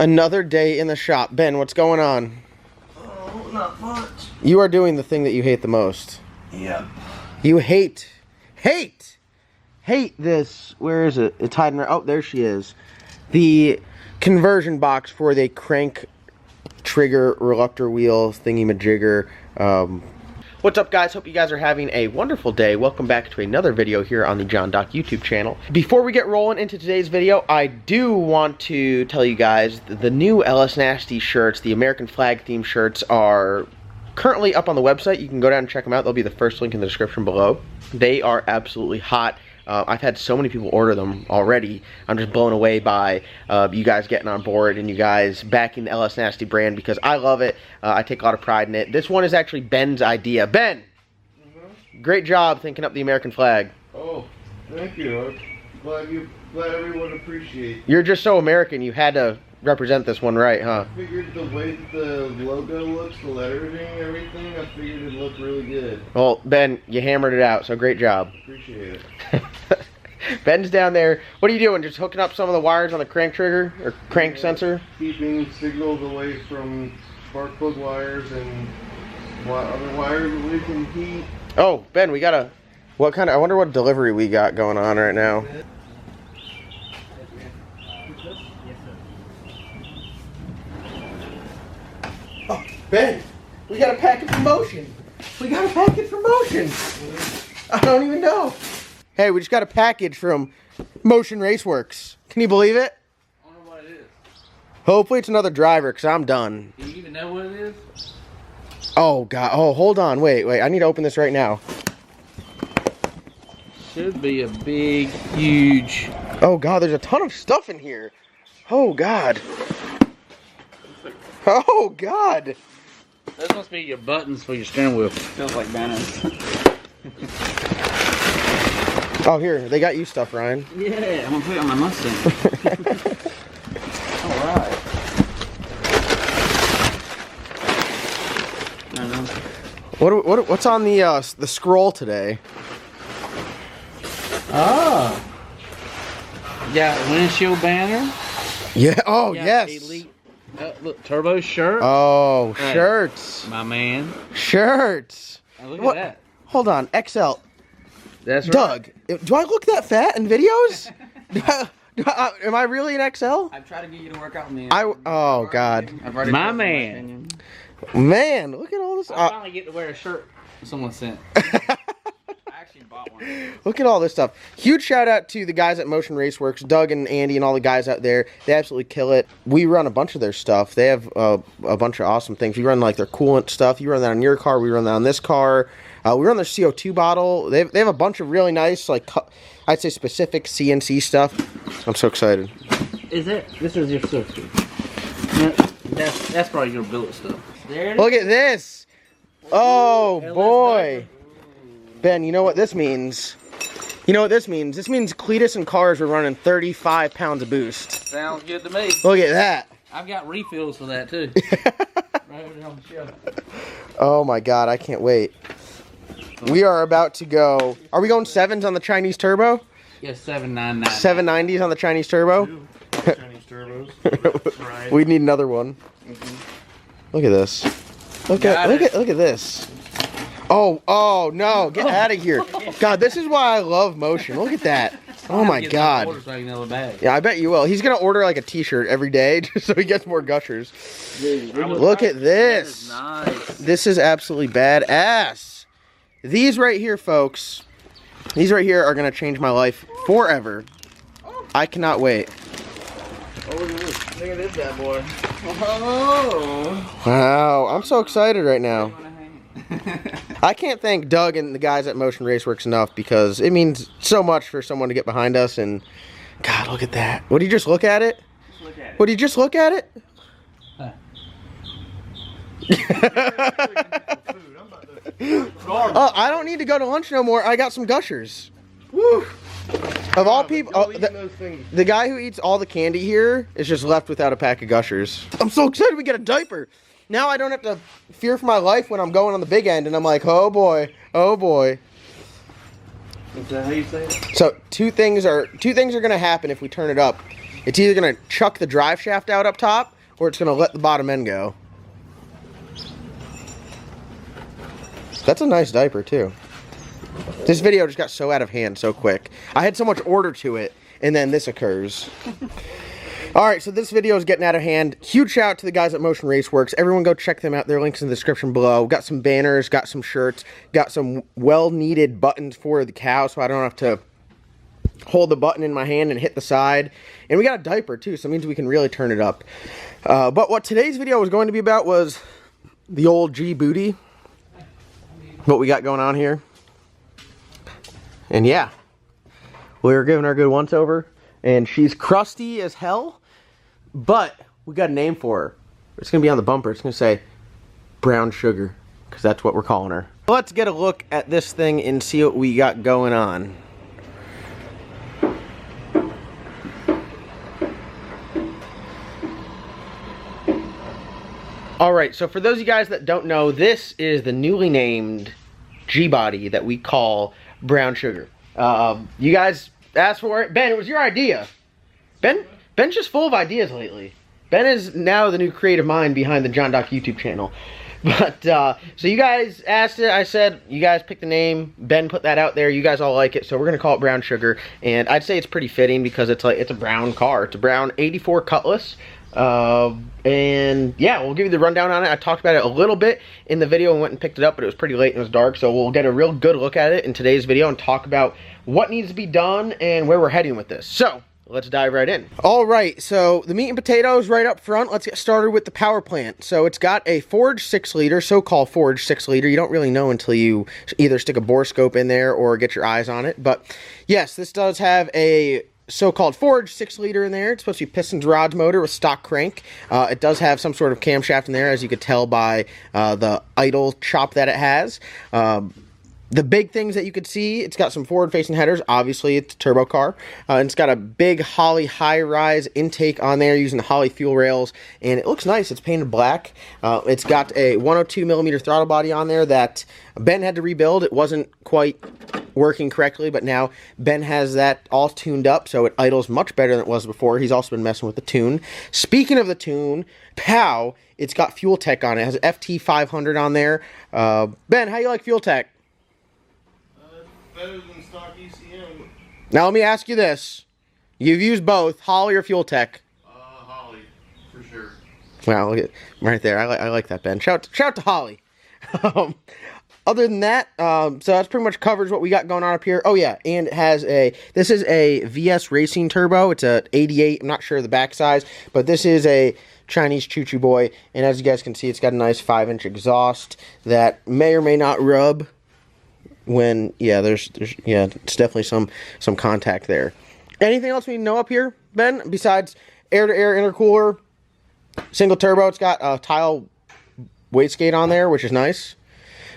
Another day in the shop. Ben, what's going on? Oh, not much. You are doing the thing that you hate the most. Yep. You hate this. Where is it? It's hiding. Oh, there she is. The conversion box for the crank trigger reluctor wheel thingy-majigger. What's up, guys? Hope you guys are having a wonderful day. Welcome back to another video here on the John Doc YouTube channel. Before we get rolling into today's video, I do want to tell you guys the new LS Nasty shirts, the American flag themed shirts, are currently up on the website. You can go down and check them out. They'll be the first link in the description below. They are absolutely hot. I've had so many people order them already. I'm just blown away by you guys getting on board and you guys backing the LS Nasty brand because I love it. I take a lot of pride in it. This one is actually Ben's idea. Ben, great job thinking up the American flag. Oh, thank you. I'm glad everyone appreciates. You're just so American. You had to represent this one right, huh? I figured the way that the logo looks, the lettering, everything, I figured it looked really good. Well, Ben, you hammered it out, so great job. Appreciate it. Ben's down there. What are you doing? Just hooking up some of the wires on the crank trigger or crank sensor? Keeping signals away from spark plug wires and other wires away from heat. Oh, Ben, we got a... I wonder what delivery we got going on right now. Oh, Ben, we got a package from Motion. We got a package from Motion. I don't even know. Hey, we just got a package from Motion Raceworks. Can you believe it? I don't know what it is. Hopefully it's another driver, because I'm done. Do you even know what it is? Oh, God. Oh, hold on. Wait. I need to open this right now. Should be a big, huge... Oh, God, there's a ton of stuff in here. Oh, God. Oh, God. Those must be your buttons for your steering wheel. Feels like banners. Oh, here. They got you stuff, Ryan. Yeah, I'm going to put it on my Mustang. Alright. What's on the scroll today? Oh. You got windshield banner. Yeah. Oh, yes. Elite. Look, turbo shirt. Oh, hey, shirts. My man. Shirts. Now look at that. Hold on. XL. That's Doug, right. do I look that fat in videos? Am I really an XL? I've tried to get you to work out with me. Oh, God. My man. Man, look at all this. I finally get to wear a shirt someone sent. I actually bought one. Look at all this stuff. Huge shout out to the guys at Motion Raceworks, Doug and Andy and all the guys out there. They absolutely kill it. We run a bunch of their stuff. They have a bunch of awesome things. We run like their coolant stuff. You run that on your car. We run that on this car. We run their CO2 bottle. They have a bunch of really nice, like, I'd say specific CNC stuff. I'm so excited. Is it? This is your stuff. That's probably your billet stuff. There it is. Look at this. Oh, boy. Ben, you know what this means? You know what this means? This means Cletus and Cars are running 35 pounds of boost. Sounds good to me. Look at that. I've got refills for that, too. Right over there on the shelf. Oh, my God. I can't wait. We are about to go. Are we going 7s on the Chinese turbo? Yes, 799. 790s on the Chinese turbo? Chinese turbos. Right. We need another one. Look at this. Look at this. Oh no, get out of here. God, this is why I love Motion. Look at that. Oh my God. Yeah, I bet you will. He's gonna order like a t-shirt every day just so he gets more gushers. Look at this. Nice. This is absolutely badass. These right here, folks. These right here are gonna change my life forever. I cannot wait. Oh, look at this. Look at this bad boy. Oh. Wow, I'm so excited right now. I can't thank Doug and the guys at Motion Raceworks enough because it means so much for someone to get behind us. And God, look at that. Would you just look at it? Look at it. Would you just look at it? Oh, I don't need to go to lunch no more. I got some gushers. Woo. Of all people, the guy who eats all the candy here is just left without a pack of gushers. I'm so excited we get a diaper. Now I don't have to fear for my life when I'm going on the big end and I'm like, oh boy, oh boy. Is that how you say it? So two things are gonna happen if we turn it up. It's either gonna chuck the drive shaft out up top or it's going to let the bottom end go. That's a nice diaper, too. This video just got so out of hand so quick. I had so much order to it, and then this occurs. Alright, so this video is getting out of hand. Huge shout out to the guys at Motion Raceworks. Everyone go check them out. Their links in the description below. Got some banners, got some shirts, got some well-needed buttons for the cow, so I don't have to hold the button in my hand and hit the side. And we got a diaper, too, so it means we can really turn it up. But what today's video was going to be about was the old G booty. What we got going on here. And yeah, we were giving her a good once over, and she's crusty as hell, but we got a name for her. It's gonna be on the bumper. It's gonna say Brown Sugar, because that's what we're calling her. Let's get a look at this thing and see what we got going on. Alright, so for those of you guys that don't know, this is the newly named G-body that we call Brown Sugar. You guys asked for it. Ben, it was your idea. Ben's just full of ideas lately. Ben is now the new creative mind behind the John Doc YouTube channel. But, so you guys asked it. I said, you guys pick the name. Ben put that out there. You guys all like it, so we're going to call it Brown Sugar. And I'd say it's pretty fitting because it's a brown car. It's a brown 84 Cutlass. And yeah, we'll give you the rundown on it. I talked about it a little bit in the video and went and picked it up, but it was pretty late and it was dark, so we'll get a real good look at it in today's video and talk about what needs to be done and where we're heading with this. So let's dive right in. All right, so the meat and potatoes right up front. Let's get started with the power plant. So it's got a forged 6-liter, so-called forged 6-liter. You don't really know until you either stick a bore scope in there or get your eyes on it. But yes, this does have a so-called forged 6-liter in there. It's supposed to be pistons rods motor with stock crank. It does have some sort of camshaft in there, as you could tell by the idle chop that it has. The big things that you could see, it's got some forward-facing headers. Obviously, it's a turbo car. And it's got a big Holley high-rise intake on there using the Holley fuel rails. And it looks nice. It's painted black. It's got a 102mm throttle body on there that Ben had to rebuild. It wasn't quite working correctly, but now Ben has that all tuned up, so it idles much better than it was before. He's also been messing with the tune. Speaking of the tune, pow, it's got Fuel Tech on it. It has FT500 on there. Ben, how you like Fuel Tech? Better than stock ECM. Now let me ask you this. You've used both, Holley or Fuel Tech? Holley, for sure. Wow, look at right there. I like that, Ben. Shout to Holley. Other than that, so that's pretty much covers what we got going on up here. Oh yeah, and it has this is a VS Racing Turbo. It's a 88. I'm not sure the back size, but this is a Chinese choo-choo boy. And as you guys can see, it's got a nice 5-inch exhaust that may or may not rub when, yeah, there's it's definitely some contact there. Anything else we need to know up here, Ben, besides air-to-air intercooler, single turbo? It's got a tile wastegate on there, which is nice.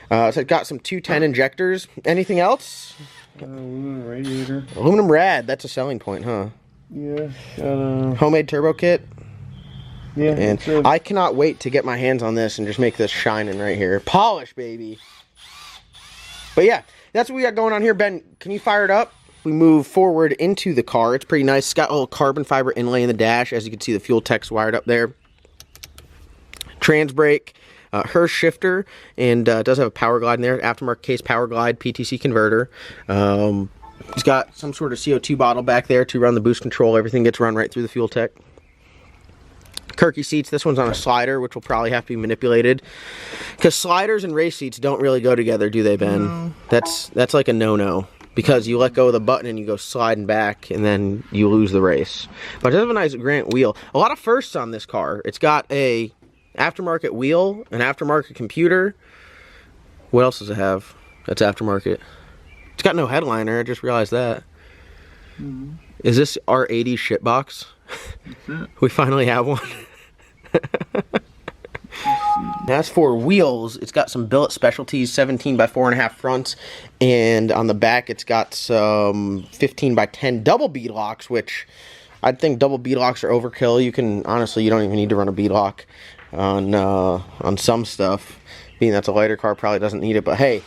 So it's got some 210 injectors. Anything else? Aluminum radiator. Aluminum rad, that's a selling point, huh? Yeah, got homemade turbo kit. yeah. And I cannot wait to get my hands on this and just make this shining right here. Polish, baby. But yeah, that's what we got going on here. Ben, can you fire it up? We move forward into the car. It's pretty nice. It's got a little carbon fiber inlay in the dash. As you can see, the Fuel Tech's wired up there. Trans brake, her shifter, and it does have a power glide in there. Aftermarket case power glide, PTC converter. It's got some sort of CO2 bottle back there to run the boost control. Everything gets run right through the Fuel Tech. Kirky seats. This one's on a slider, which will probably have to be manipulated, because sliders and race seats don't really go together, do they, Ben? No. That's like a no-no, because you let go of the button and you go sliding back, and then you lose the race. But it does have a nice Grant wheel. A lot of firsts on this car. It's got a aftermarket wheel, an aftermarket computer. What else does it have that's aftermarket? It's got no headliner. I just realized that. Mm-hmm. Is this our 80s shitbox? We finally have one. As for wheels, it's got some billet specialties, 17 by 4.5 fronts, and on the back it's got some 15 by 10 double bead locks, which I think double bead locks are overkill. You can honestly, you don't even need to run a bead lock on some stuff. Being that's a lighter car, probably doesn't need it, but hey,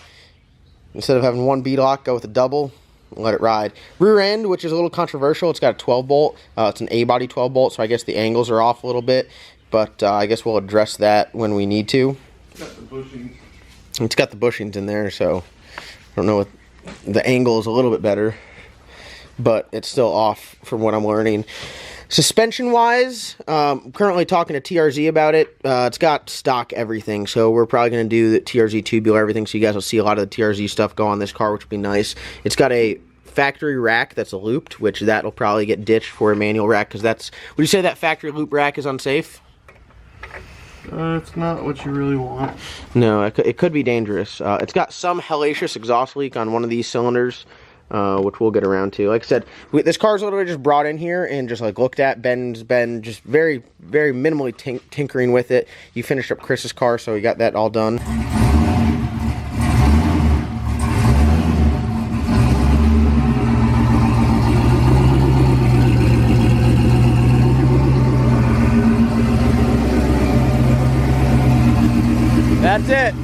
instead of having one bead lock, go with a double. Let it ride. Rear end, which is a little controversial, it's got a 12 bolt. It's an A-body 12 bolt, so I guess the angles are off a little bit. but I guess we'll address that when we need to. Got the bushings. It's got the bushings in there, so I don't know what the angle is a little bit better, but it's still off from what I'm learning. Suspension wise, currently talking to TRZ about it. It's got stock everything, so we're probably going to do the TRZ tubular everything, so you guys will see a lot of the TRZ stuff go on this car, which would be nice. It's got a factory rack that's looped, which that'll probably get ditched for a manual rack, because that's, would you say that factory loop rack is unsafe? It's not what you really want. No, it could be dangerous. It's got some hellacious exhaust leak on one of these cylinders, which we'll get around to. Like I said, this car's literally just brought in here and just like looked at. Ben's been just very, very minimally tinkering with it. You finished up Chris's car, so we got that all done. That's it.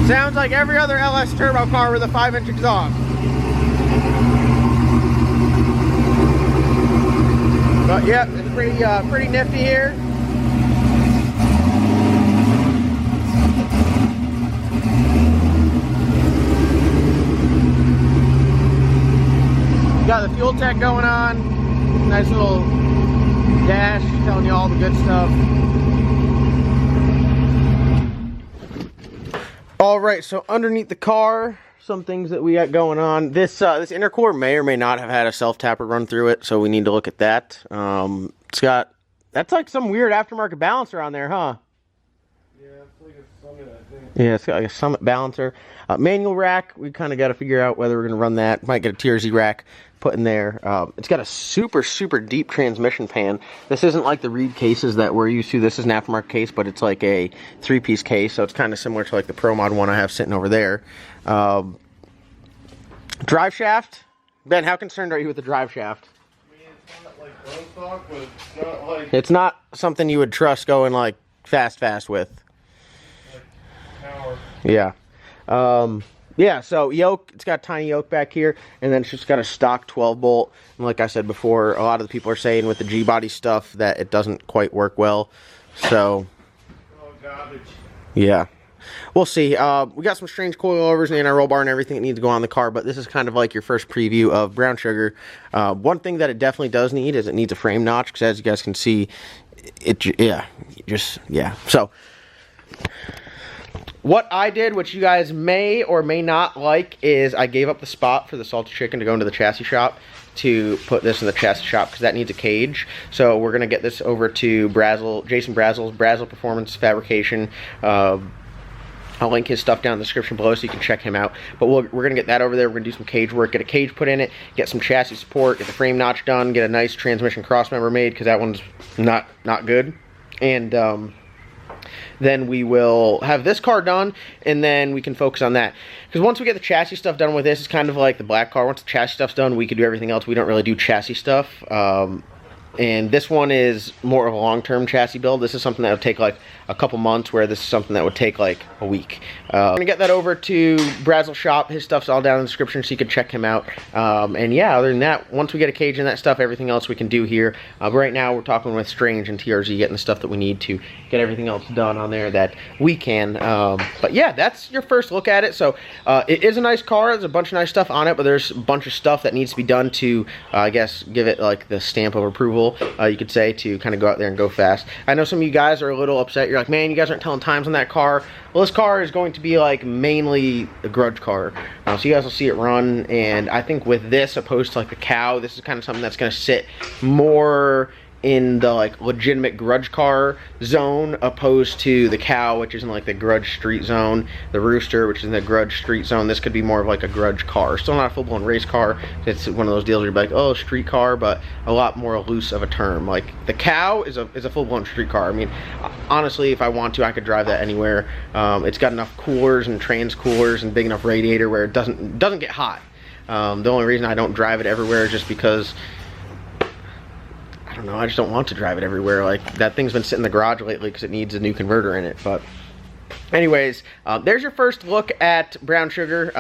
Sounds like every other LS turbo car with a 5-inch exhaust. But yep, it's pretty nifty here. Got the fuel tech going on. Nice little dash telling you all the good stuff. All right, so underneath the car, some things that we got going on. This intercooler may or may not have had a self-tapper run through it, so we need to look at that. It's got, that's like some weird aftermarket balancer on there, huh? Yeah, it's like a Summit, I think. Yeah, it's got like a Summit balancer. Manual rack, we kind of got to figure out whether we're going to run that. Might get a TRZ rack put in there. It's got a super, super deep transmission pan. This isn't like the Reed cases that we're used to. This is an aftermarket case, but it's like a 3-piece case, so it's kind of similar to like the Pro Mod one I have sitting over there. Drive shaft. Ben, how concerned are you with the drive shaft? I mean, it's not like bone stock, but it's not like... It's not something you would trust going like fast with. like power. Yeah. Yeah, so yoke, it's got a tiny yoke back here, and then it's just got a stock 12 bolt. And like I said before, a lot of the people are saying with the G-body stuff that it doesn't quite work well. So, Oh, garbage. yeah. We'll see. We got some strange coilovers and anti-roll bar and everything that needs to go on the car, but this is kind of like your first preview of Brown Sugar. One thing that it definitely does need is it needs a frame notch, because as you guys can see, yeah. So, what I did, which you guys may or may not like, is I gave up the spot for the salted chicken to go into the chassis shop to put this in the chassis shop, because that needs a cage. So we're going to get this over to Jason Brazel's Brazel Performance Fabrication. I'll link his stuff down in the description below so you can check him out. But we're going to get that over there. We're going to do some cage work, get a cage put in it, get some chassis support, get the frame notch done, get a nice transmission crossmember made, because that one's not good. And then we will have this car done, and then we can focus on that. Because once we get the chassis stuff done with this, it's kind of like the black car. Once the chassis stuff's done, we can do everything else. We don't really do chassis stuff. And this one is more of a long-term chassis build. This is something that would take like a couple months, where this is something that would take like a week. I'm gonna get that over to Brazel's shop. His stuff's all down in the description, so you can check him out. And yeah, other than that, once we get a cage and that stuff, everything else we can do here. But right now, we're talking with Strange and TRZ, getting the stuff that we need to get everything else done on there that we can. But yeah, that's your first look at it. So it is a nice car. There's a bunch of nice stuff on it, but there's a bunch of stuff that needs to be done to, I guess, give it like the stamp of approval, you could say, to kind of go out there and go fast. I know some of you guys are a little upset. You're like, man, you guys aren't telling times on that car. Well, this car is going to be like mainly a grudge car. So you guys will see it run, and I think with this, opposed to like the Cow, this is kind of something that's going to sit more in the like legitimate grudge car zone, opposed to the Cow, which is in like the grudge street zone, the Rooster, which is in the grudge street zone. This could be more of like a grudge car. Still not a full-blown race car. It's one of those deals where you're like, oh, street car, but a lot more loose of a term. Like the Cow is a full-blown street car. I mean, honestly, if I want to, I could drive that anywhere. It's got enough coolers and trans coolers and big enough radiator where it doesn't get hot. The only reason I don't drive it everywhere is just because, I don't know, I just don't want to drive it everywhere. Like, that thing's been sitting in the garage lately because it needs a new converter in it. But anyways, there's your first look at Brown Sugar.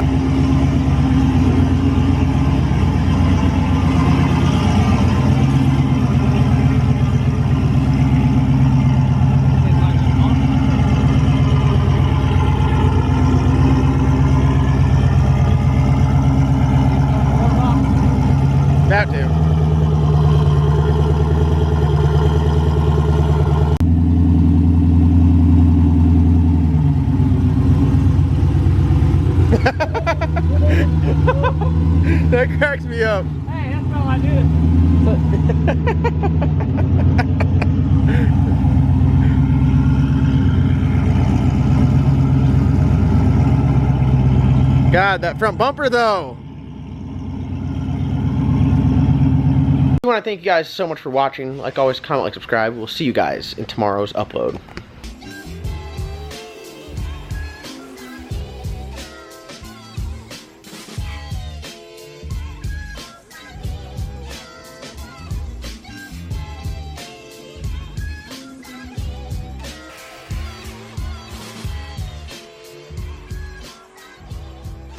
That cracks me up. Hey, that's how I do it. God, that front bumper though. I want to thank you guys so much for watching. Like always, comment, like, subscribe. We'll see you guys in tomorrow's upload.